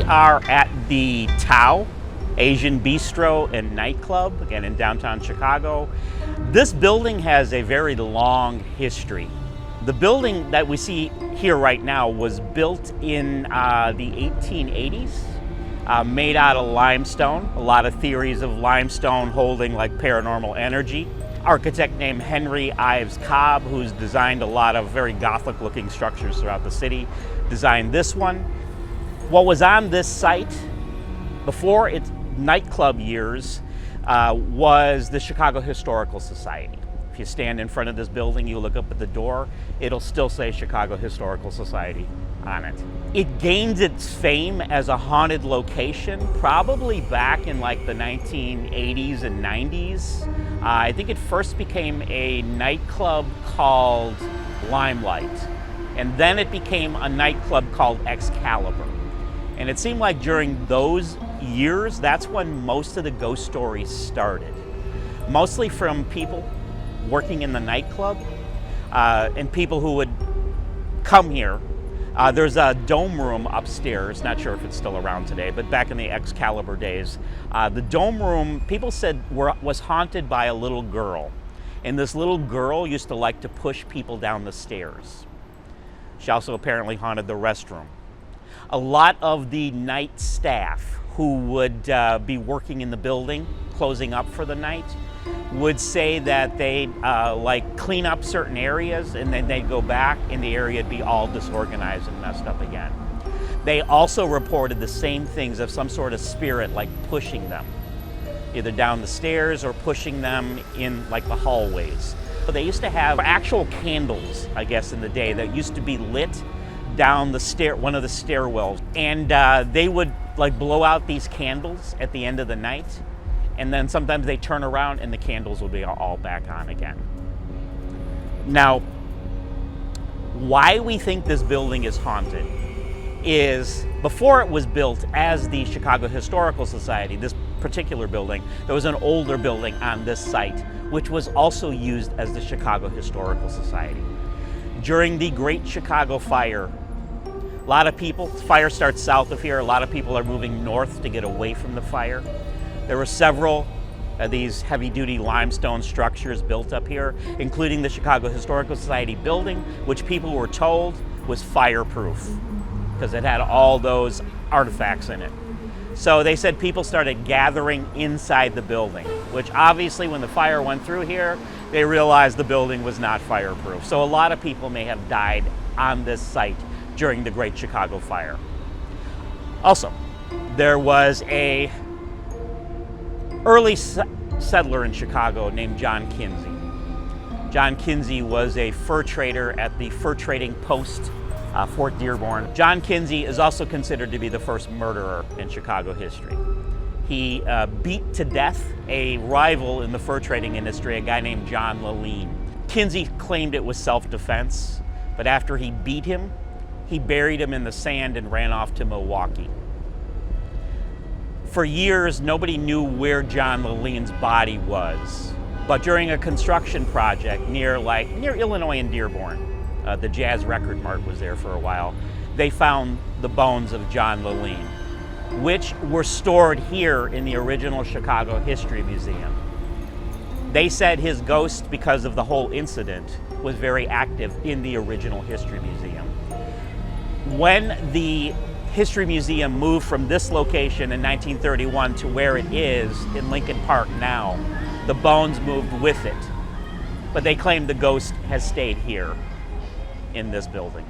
We are at the Tao Asian Bistro and Nightclub, again in downtown Chicago. This building has a very long history. The building that we see here right now was built in the 1880s, made out of limestone. A lot of theories of limestone holding like paranormal energy. Architect named Henry Ives Cobb, who's designed a lot of very Gothic looking structures throughout the city, designed this one. What was on this site before its nightclub years was the Chicago Historical Society. If you stand in front of this building, you look up at the door, it'll still say Chicago Historical Society on it. It gained its fame as a haunted location probably back in like the 1980s and 90s. I think it first became a nightclub called Limelight, and then it became a nightclub called Excalibur. And it seemed like during those years, that's when most of the ghost stories started. Mostly from people working in the nightclub and people who would come here. There's a dome room upstairs, not sure if it's still around today, but back in the Excalibur days, the dome room, people said was haunted by a little girl. And this little girl used to like to push people down the stairs. She also apparently haunted the restroom. A lot of the night staff who would be working in the building, closing up for the night, would say that they'd like clean up certain areas and then they'd go back and the area would be all disorganized and messed up again. They also reported the same things of some sort of spirit like pushing them, either down the stairs or pushing them in like the hallways. But they used to have actual candles, I guess, in the day that used to be lit down the one of the stairwells, and they would like blow out these candles at the end of the night, and then sometimes they turn around and the candles would be all back on again. Now, why we think this building is haunted is before it was built as the Chicago Historical Society, this particular building, there was an older building on this site which was also used as the Chicago Historical Society. During the Great Chicago Fire, a lot of people, fire starts south of here, a lot of people are moving north to get away from the fire. There were several of these heavy-duty limestone structures built up here, including the Chicago Historical Society building, which people were told was fireproof because it had all those artifacts in it. So they said people started gathering inside the building, which obviously when the fire went through here, they realized the building was not fireproof. So a lot of people may have died on this site during the Great Chicago Fire. Also, there was a early settler in Chicago named John Kinsey. John Kinsey was a fur trader at the fur trading post, Fort Dearborn. John Kinsey is also considered to be the first murderer in Chicago history. He beat to death a rival in the fur trading industry, a guy named John Laleen. Kinsey claimed it was self-defense, but after he beat him, he buried him in the sand and ran off to Milwaukee. For years, nobody knew where John Laleen's body was. But during a construction project near Illinois and Dearborn, the Jazz Record Mart was there for a while, they found the bones of John Laleen, which were stored here in the original Chicago History Museum. They said his ghost, because of the whole incident, was very active in the original History Museum. When the History Museum moved from this location in 1931 to where it is in Lincoln Park now, the bones moved with it. But they claim the ghost has stayed here in this building.